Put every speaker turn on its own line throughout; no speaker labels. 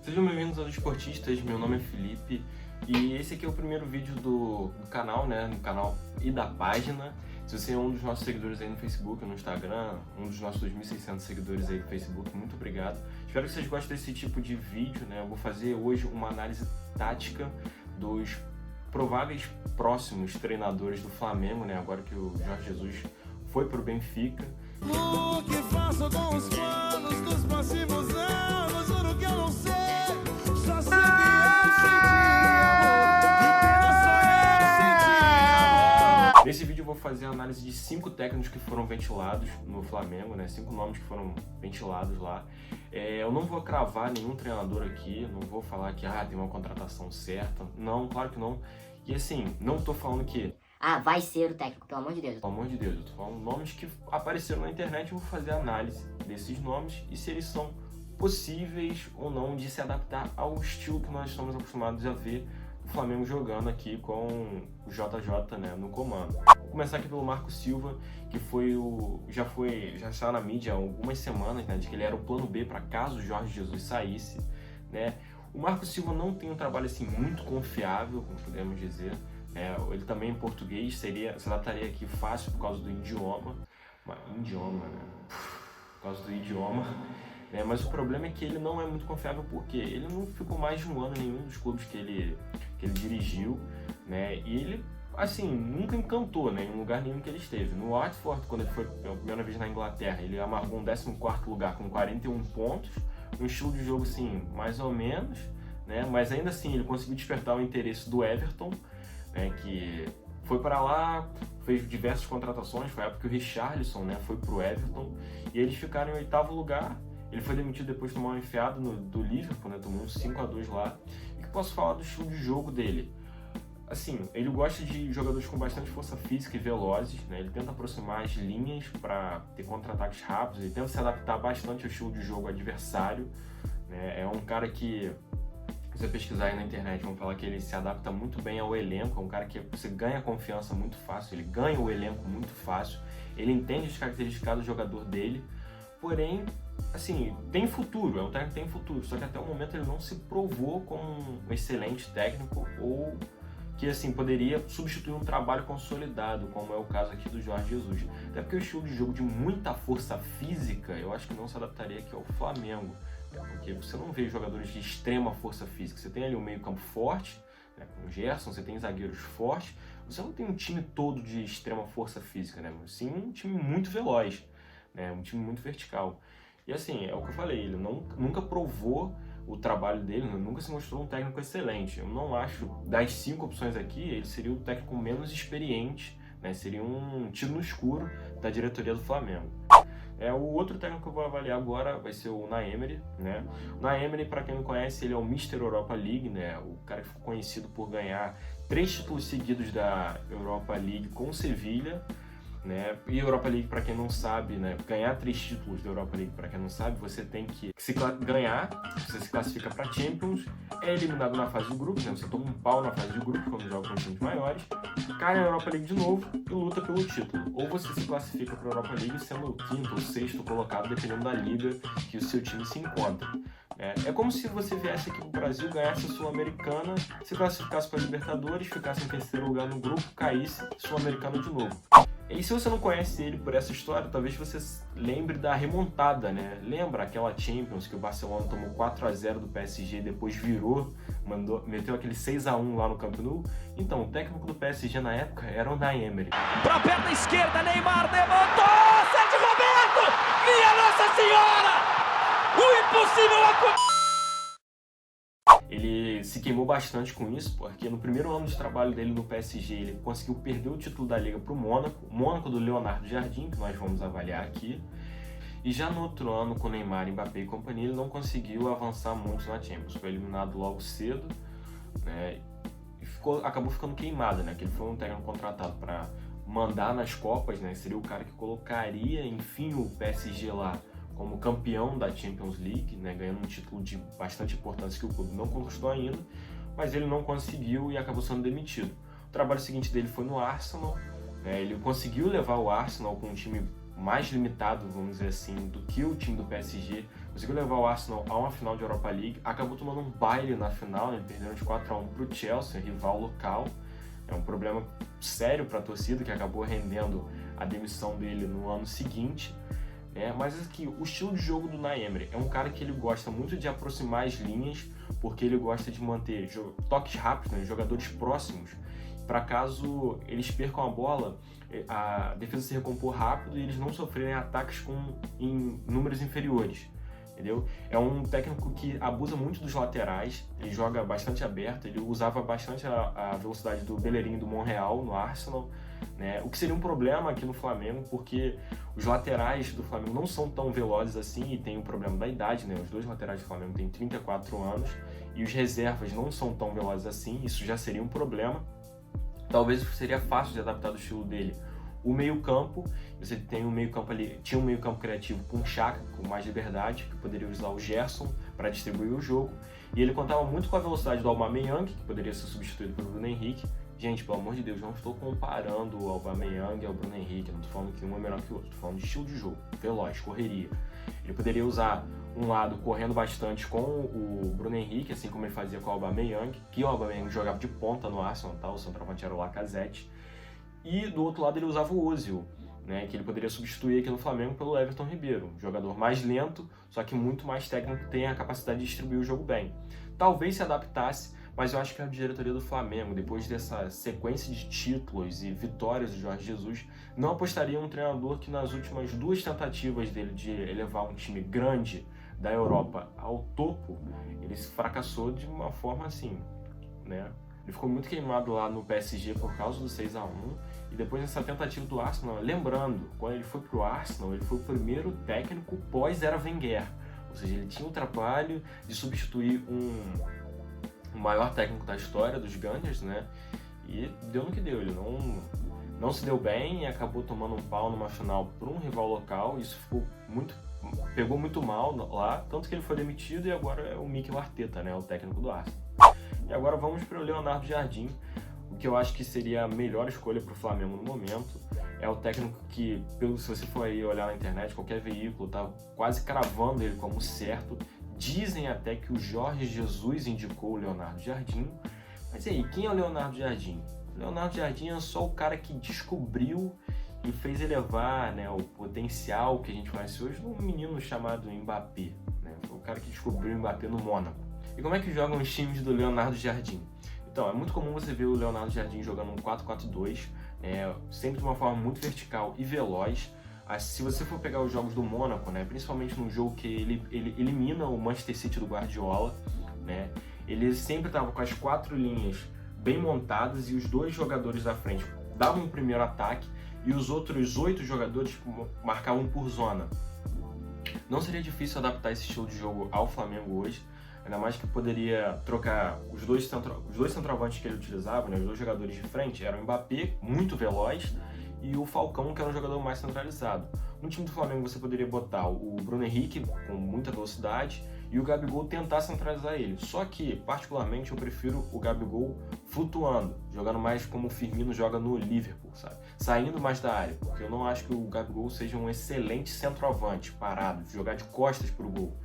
Sejam bem-vindos aos Esportistas, meu nome é Felipe e esse aqui é o primeiro vídeo do canal, né, no canal e da página. Se você é um dos nossos seguidores aí no Facebook, no Instagram, um dos nossos 2.600 seguidores aí no Facebook, muito obrigado. Espero que vocês gostem desse tipo de vídeo, né, eu vou fazer hoje uma análise tática dos prováveis próximos treinadores do Flamengo, né, agora que o Jorge Jesus foi pro Benfica.
O que faço com os planos dos próximos anos? Juro que eu não sei. Só sei que eu senti amor.
Nesse vídeo eu vou fazer a análise de 5 técnicos que foram ventilados no Flamengo, né? 5 nomes que foram ventilados lá. Eu não vou cravar nenhum treinador aqui, não vou falar que tem uma contratação certa. Não, claro que não. E assim, não tô falando que
vai ser o técnico, pelo amor de Deus.
Pelo amor de Deus, eu tô falando nomes que apareceram na internet, eu vou fazer a análise desses nomes e se eles são possíveis ou não de se adaptar ao estilo que nós estamos acostumados a ver o Flamengo jogando aqui com o JJ, né, no comando. Vou começar aqui pelo Marco Silva, que já saiu na mídia há algumas semanas, né, de que ele era o plano B para caso o Jorge Jesus saísse, né. O Marco Silva não tem um trabalho assim muito confiável, como podemos dizer. Ele também em português se adaptaria aqui fácil por causa do idioma, né? Por causa do idioma, né? Mas o problema é que ele não é muito confiável porque ele não ficou mais de um ano em nenhum dos clubes que ele dirigiu, né? E ele, assim, nunca encantou, né, em lugar nenhum que ele esteve. No Watford, quando ele foi pela primeira vez na Inglaterra, ele amargou um 14º lugar com 41 pontos, um estilo de jogo, assim, mais ou menos, né? Mas ainda assim ele conseguiu despertar o interesse do Everton, que foi para lá, fez diversas contratações, foi a época que o Richarlison, né, foi pro Everton, e eles ficaram em 8º lugar. Ele foi demitido depois de tomar uma enfiada do Liverpool, né, tomou uns 5-2 lá. E que posso falar do estilo de jogo dele? Assim, ele gosta de jogadores com bastante força física e velozes, né, ele tenta aproximar as linhas para ter contra-ataques rápidos, ele tenta se adaptar bastante ao estilo de jogo adversário, né, é um cara que, se você pesquisar aí na internet, vão falar que ele se adapta muito bem ao elenco, é um cara que você ganha confiança muito fácil, ele ganha o elenco muito fácil, ele entende as características de cada jogador dele, porém, assim, tem futuro, é um técnico que tem futuro, só que até o momento ele não se provou como um excelente técnico ou que, assim, poderia substituir um trabalho consolidado, como é o caso aqui do Jorge Jesus. Até porque o estilo de jogo de muita força física, eu acho que não se adaptaria aqui ao Flamengo, porque você não vê jogadores de extrema força física. Você tem ali um meio campo forte, né, com o Gerson, você tem zagueiros fortes, você não tem um time todo de extrema força física, né, mas sim um time muito veloz, né, um time muito vertical. E assim, é o que eu falei, ele nunca provou o trabalho dele, né, nunca se mostrou um técnico excelente. Eu não acho, das 5 opções aqui, ele seria o técnico menos experiente, né, seria um tiro no escuro da diretoria do Flamengo. O outro técnico que eu vou avaliar agora vai ser o Unai Emery, né? O Unai Emery, para quem não conhece, ele é o Mr. Europa League, né? O cara que ficou conhecido por ganhar 3 títulos seguidos da Europa League com o Sevilha, né? E Europa League, para quem não sabe, né? Ganhar 3 títulos da Europa League, para quem não sabe, você tem que ganhar, você se classifica para Champions, é eliminado na fase de grupos, né? Você toma um pau na fase de grupos quando joga com times maiores, cai na Europa League de novo e luta pelo título. Ou você se classifica para a Europa League sendo o 5º ou 6º colocado, dependendo da liga que o seu time se encontra. É como se você viesse aqui pro Brasil, ganhasse a Sul-Americana, se classificasse para a Libertadores, ficasse em 3º lugar no grupo, caísse Sul-Americana de novo. E se você não conhece ele por essa história, talvez você lembre da remontada, né? Lembra aquela Champions que o Barcelona tomou 4-0 do PSG e depois virou, meteu aquele 6-1 lá no Camp Nou? Então, o técnico do PSG na época era o Unai Emery.
Pra perna esquerda, Neymar levantou! Sérgio Roberto! Minha Nossa Senhora! O impossível aconteceu!
Ele se queimou bastante com isso, porque no primeiro ano de trabalho dele no PSG, ele conseguiu perder o título da Liga para o Mônaco do Leonardo Jardim, que nós vamos avaliar aqui. E já no outro ano, com Neymar, Mbappé e companhia, ele não conseguiu avançar muito na Champions. Foi eliminado logo cedo, né, e acabou ficando queimado, né, que ele foi um técnico contratado para mandar nas Copas, né, seria o cara que colocaria, enfim, o PSG lá como campeão da Champions League, né, ganhando um título de bastante importância que o clube não conquistou ainda, mas ele não conseguiu e acabou sendo demitido. O trabalho seguinte dele foi no Arsenal, né, ele conseguiu levar o Arsenal com um time mais limitado, vamos dizer assim, do que o time do PSG. Conseguiu levar o Arsenal a uma final de Europa League, acabou tomando um baile na final, né, perdendo de 4-1 para o Chelsea, rival local. É um problema sério para a torcida, que acabou rendendo a demissão dele no ano seguinte. Mas aqui, o estilo de jogo do Unai Emery é um cara que ele gosta muito de aproximar as linhas, porque ele gosta de manter toques rápidos, né, jogadores próximos, para caso eles percam a bola, a defesa se recompor rápido e eles não sofrerem ataques em números inferiores. Entendeu? É um técnico que abusa muito dos laterais, ele joga bastante aberto, ele usava bastante a velocidade do Bellerin do Monreal no Arsenal, né? O que seria um problema aqui no Flamengo, porque os laterais do Flamengo não são tão velozes assim e tem o problema da idade, né? Os dois laterais do Flamengo têm 34 anos e os reservas não são tão velozes assim, isso já seria um problema. Talvez seria fácil de adaptar do estilo dele. O meio-campo, você tem um meio-campo ali, tinha um meio-campo criativo com o Xhaka, com mais liberdade, que poderia usar o Gerson para distribuir o jogo. E ele contava muito com a velocidade do Aubameyang, que poderia ser substituído pelo Bruno Henrique. Gente, pelo amor de Deus, não estou comparando o Aubameyang ao Bruno Henrique, não estou falando que um é melhor que o outro, estou falando de estilo de jogo, veloz, correria. Ele poderia usar um lado correndo bastante com o Bruno Henrique, assim como ele fazia com o Aubameyang, que o Aubameyang jogava de ponta no Arsenal, tá? O centroavante era o Lacazette. E do outro lado ele usava o Ozil, né, que ele poderia substituir aqui no Flamengo pelo Everton Ribeiro, um jogador mais lento, só que muito mais técnico, que tem a capacidade de distribuir o jogo bem. Talvez se adaptasse, mas eu acho que a diretoria do Flamengo, depois dessa sequência de títulos e vitórias do Jorge Jesus, não apostaria em um treinador que nas últimas duas tentativas dele de elevar um time grande da Europa ao topo, ele fracassou de uma forma assim, né? Ele ficou muito queimado lá no PSG por causa do 6-1 e depois nessa tentativa do Arsenal, lembrando, quando ele foi pro Arsenal, ele foi o primeiro técnico pós-era Wenger, ou seja, ele tinha o trabalho de substituir o maior técnico da história dos Gunners, né? E deu no que deu, ele não se deu bem e acabou tomando um pau numa final por um rival local, isso pegou muito mal lá, tanto que ele foi demitido e agora é o Mikel Arteta, né, o técnico do Arsenal. E agora vamos para o Leonardo Jardim, o que eu acho que seria a melhor escolha para o Flamengo no momento. É o técnico que, se você for aí olhar na internet, qualquer veículo está quase cravando ele como certo. Dizem até que o Jorge Jesus indicou o Leonardo Jardim. Mas e aí, quem é o Leonardo Jardim? O Leonardo Jardim é só o cara que descobriu e fez elevar, né, o potencial que a gente conhece hoje num menino chamado Mbappé, né? Foi o cara que descobriu o Mbappé no Mônaco. E como é que jogam os times do Leonardo Jardim? Então, é muito comum você ver o Leonardo Jardim jogando um 4-4-2, sempre de uma forma muito vertical e veloz. Se você for pegar os jogos do Mônaco, né, principalmente num jogo que ele elimina o Manchester City do Guardiola, né, ele sempre estava com as 4 linhas bem montadas e os 2 jogadores da frente davam o primeiro ataque e os outros 8 jogadores marcavam por zona. Não seria difícil adaptar esse estilo de jogo ao Flamengo hoje, ainda mais que poderia trocar os dois centroavantes que ele utilizava, né, os 2 jogadores de frente, eram o Mbappé, muito veloz, e o Falcão, que era um jogador mais centralizado. No time do Flamengo você poderia botar o Bruno Henrique com muita velocidade e o Gabigol tentar centralizar ele. Só que, particularmente, eu prefiro o Gabigol flutuando, jogando mais como o Firmino joga no Liverpool, sabe? Saindo mais da área, porque eu não acho que o Gabigol seja um excelente centroavante, parado, jogar de costas para o gol.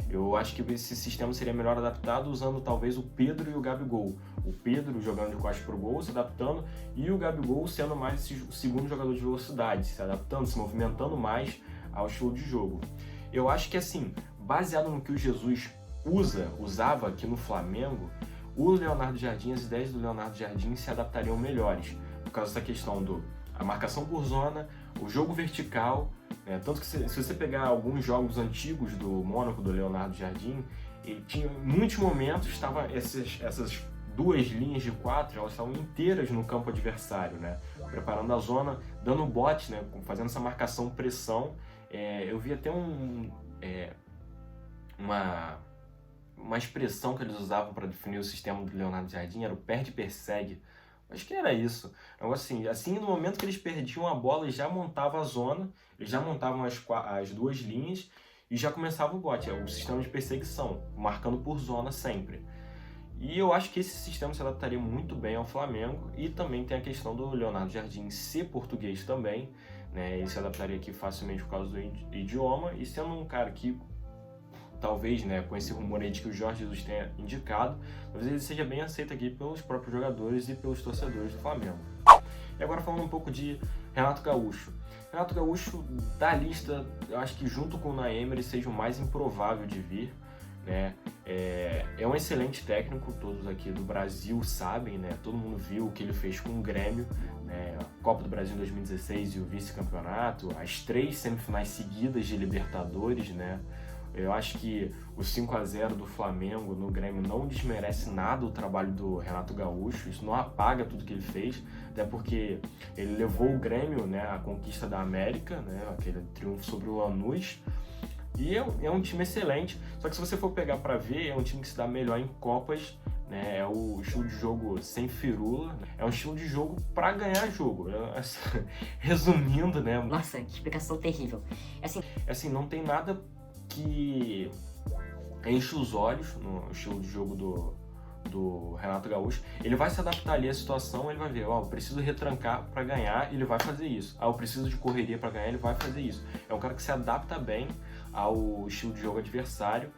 Eu acho que esse sistema seria melhor adaptado usando talvez o Pedro e o Gabigol. O Pedro jogando de costas para o gol, se adaptando, e o Gabigol sendo mais o segundo jogador de velocidade, se adaptando, se movimentando mais ao estilo de jogo. Eu acho que assim, baseado no que o Jesus usava aqui no Flamengo, o Leonardo Jardim, as ideias do Leonardo Jardim se adaptariam melhores, por causa dessa questão a marcação por zona, o jogo vertical, né? Tanto que se você pegar alguns jogos antigos do Mônaco, do Leonardo Jardim, ele tinha, em muitos momentos, essas 2 linhas de 4, elas estavam inteiras no campo adversário, né? Preparando a zona, dando bote, né? Fazendo essa marcação-pressão. Eu vi até uma expressão que eles usavam para definir o sistema do Leonardo Jardim, era o perde-persegue. Acho que era isso. Assim, no momento que eles perdiam a bola, eles já montavam a zona, eles já montavam as 2 linhas e já começava o bote, o sistema de perseguição, marcando por zona sempre. E eu acho que esse sistema se adaptaria muito bem ao Flamengo, e também tem a questão do Leonardo Jardim ser português também, né? Ele se adaptaria aqui facilmente por causa do idioma, e sendo um cara que talvez, né, com esse rumor aí de que o Jorge Jesus tenha indicado, talvez ele seja bem aceito aqui pelos próprios jogadores e pelos torcedores do Flamengo. E agora falando um pouco de Renato Gaúcho. Renato Gaúcho, da lista, eu acho que junto com o Naemer ele seja o mais improvável de vir, né? É um excelente técnico, todos aqui do Brasil sabem, né? Todo mundo viu o que ele fez com o Grêmio, né? A Copa do Brasil em 2016 e o vice-campeonato, as 3 semifinais seguidas de Libertadores, né? Eu acho que o 5-0 do Flamengo no Grêmio não desmerece nada o trabalho do Renato Gaúcho, isso não apaga tudo que ele fez, até porque ele levou o Grêmio, né, à conquista da América, né, aquele triunfo sobre o Lanús, e é um time excelente, só que se você for pegar para ver, é um time que se dá melhor em Copas, né, é o estilo de jogo sem firula, é um estilo de jogo para ganhar jogo. Resumindo, né?
Nossa, que explicação terrível.
Assim, não tem nada que enche os olhos no estilo de jogo do Renato Gaúcho. Ele vai se adaptar ali à situação, ele vai ver, eu preciso retrancar para ganhar, ele vai fazer isso. Eu preciso de correria para ganhar, ele vai fazer isso. É um cara que se adapta bem ao estilo de jogo adversário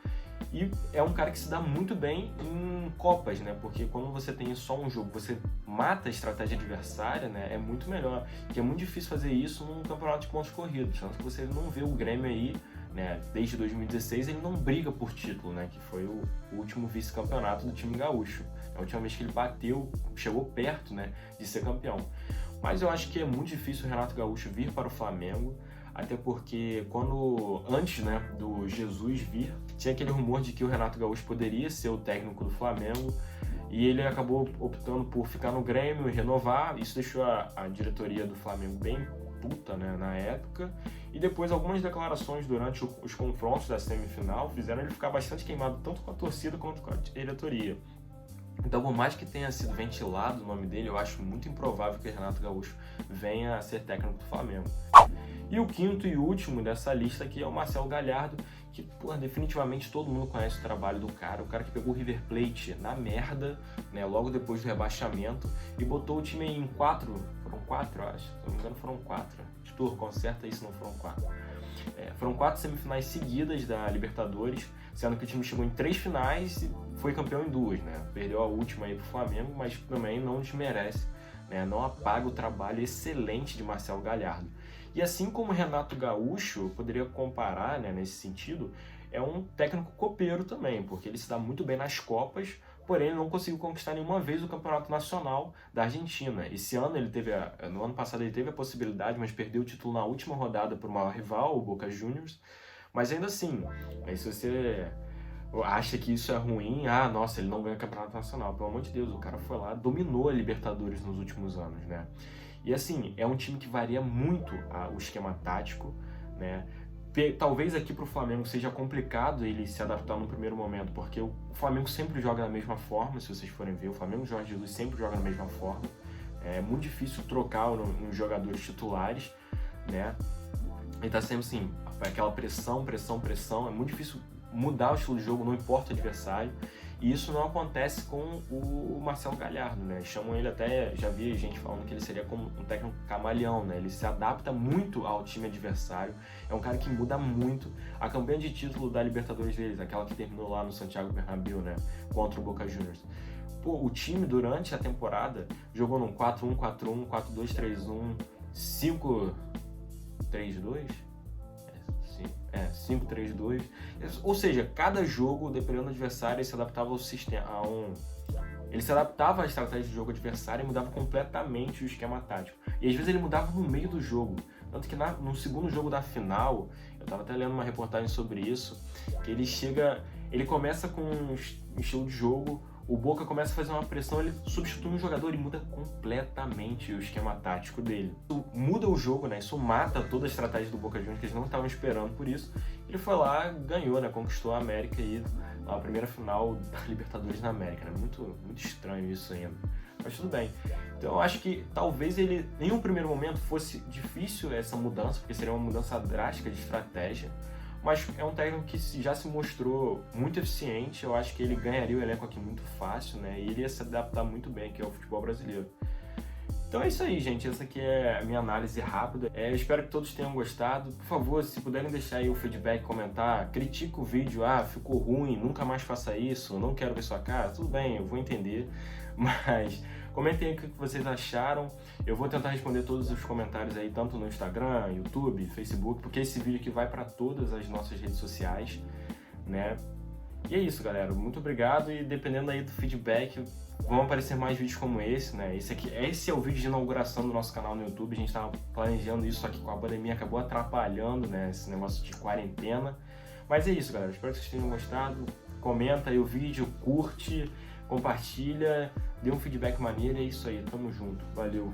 e é um cara que se dá muito bem em Copas, né? Porque quando você tem só um jogo, você mata a estratégia adversária, né? É muito melhor. Porque é muito difícil fazer isso num campeonato de pontos corridos. Tanto que você não vê o Grêmio aí, né? Desde 2016 ele não briga por título, né? Que foi o último vice-campeonato do time gaúcho. É a última vez que ele bateu, chegou perto, né, de ser campeão. Mas eu acho que é muito difícil o Renato Gaúcho vir para o Flamengo, até porque antes, né, do Jesus vir, tinha aquele rumor de que o Renato Gaúcho poderia ser o técnico do Flamengo, e ele acabou optando por ficar no Grêmio e renovar. Isso deixou a diretoria do Flamengo bem puta, né, na época, e depois algumas declarações durante os confrontos da semifinal fizeram ele ficar bastante queimado tanto com a torcida quanto com a diretoria. Então, por mais que tenha sido ventilado o nome dele, eu acho muito improvável que o Renato Gaúcho venha a ser técnico do Flamengo. E o quinto e último dessa lista aqui é o Marcelo Galhardo, que, definitivamente todo mundo conhece o trabalho do cara. O cara que pegou o River Plate na merda, né, logo depois do rebaixamento, e botou o time em 4, foram 4, eu acho, se não me engano foram 4. Arthur, conserta aí se não foram 4. Foram 4 semifinais seguidas da Libertadores, sendo que o time chegou em 3 finais e foi campeão em 2, né? Perdeu a última aí pro Flamengo, mas também não desmerece, né? Não apaga o trabalho excelente de Marcelo Galhardo. E assim como o Renato Gaúcho, eu poderia comparar, né, nesse sentido, é um técnico copeiro também, porque ele se dá muito bem nas Copas, porém ele não conseguiu conquistar nenhuma vez o Campeonato Nacional da Argentina. Esse ano no ano passado ele teve a possibilidade, mas perdeu o título na última rodada para o maior rival, o Boca Juniors. Mas ainda assim, se você acha que isso é ruim, nossa, ele não ganha Campeonato Nacional. Pelo amor de Deus, o cara foi lá, dominou a Libertadores nos últimos anos, né? E assim, é um time que varia muito o esquema tático, né? Talvez aqui para o Flamengo seja complicado ele se adaptar no primeiro momento, porque o Flamengo sempre joga da mesma forma, se vocês forem ver, o Flamengo Jorge Jesus sempre joga da mesma forma. É muito difícil trocar nos jogadores titulares, né? Ele tá sempre assim, aquela pressão, é muito difícil mudar o estilo de jogo, não importa o adversário. E isso não acontece com o Marcelo Galhardo, né? Chamam ele até, já vi gente falando que ele seria como um técnico camaleão, né? Ele se adapta muito ao time adversário, é um cara que muda muito. A campanha de título da Libertadores deles, aquela que terminou lá no Santiago Bernabéu, né? Contra o Boca Juniors. O time durante a temporada jogou num 4-1, 4-1, 4-2, 3-1, 5-3-2? 5-3-2, ou seja, cada jogo, dependendo do adversário, ele se adaptava ao sistema, ele se adaptava à estratégia de jogo adversário e mudava completamente o esquema tático. E às vezes ele mudava no meio do jogo, tanto que no segundo jogo da final, eu estava até lendo uma reportagem sobre isso, que ele começa com um estilo de jogo, o Boca começa a fazer uma pressão, ele substitui um jogador e muda completamente o esquema tático dele. Isso muda o jogo, né? Isso mata toda a estratégia do Boca Juniors, que eles não estavam esperando por isso. Ele foi lá, ganhou, né? Conquistou a América e a primeira final da Libertadores na América, né? Muito, muito estranho isso ainda. Mas tudo bem. Então eu acho que talvez ele, em um primeiro momento, fosse difícil essa mudança, porque seria uma mudança drástica de estratégia. Mas é um técnico que já se mostrou muito eficiente, eu acho que ele ganharia o elenco aqui muito fácil, né? E ele ia se adaptar muito bem aqui ao futebol brasileiro. Então é isso aí, gente. Essa aqui é a minha análise rápida. Eu espero que todos tenham gostado. Por favor, se puderem deixar aí o feedback, comentar, critica o vídeo. Ficou ruim, nunca mais faça isso, não quero ver sua cara. Tudo bem, eu vou entender. Mas comentem aí o que vocês acharam. Eu vou tentar responder todos os comentários aí, tanto no Instagram, YouTube, Facebook, porque esse vídeo aqui vai para todas as nossas redes sociais, né? E é isso, galera. Muito obrigado e dependendo aí do feedback, vão aparecer mais vídeos como esse, né? Esse é o vídeo de inauguração do nosso canal no YouTube. A gente tava planejando isso, só que com a pandemia acabou atrapalhando, né? Esse negócio de quarentena. Mas é isso, galera. Espero que vocês tenham gostado. Comenta aí o vídeo, curte, compartilha, dê um feedback maneiro. É isso aí. Tamo junto. Valeu!